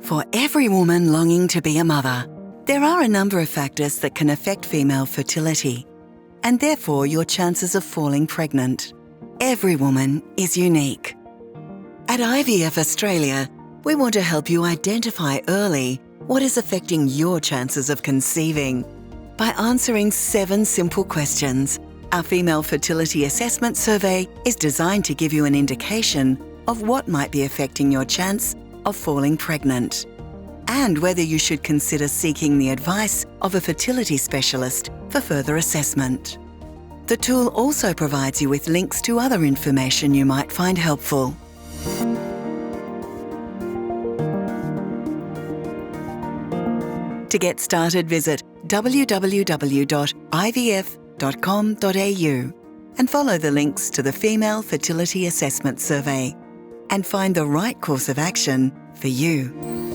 For every woman longing to be a mother, there are a number of factors that can affect female fertility, and therefore your chances of falling pregnant. Every woman is unique. At IVF Australia, we want to help you identify early what is affecting your chances of conceiving. By answering 7 simple questions, our Female Fertility Assessment Survey is designed to give you an indication of what might be affecting your chance of falling pregnant, and whether you should consider seeking the advice of a fertility specialist for further assessment. The tool also provides you with links to other information you might find helpful. To get started, visit www.ivf.com.au and follow the links to the Female Fertility Assessment Survey and find the right course of action for you.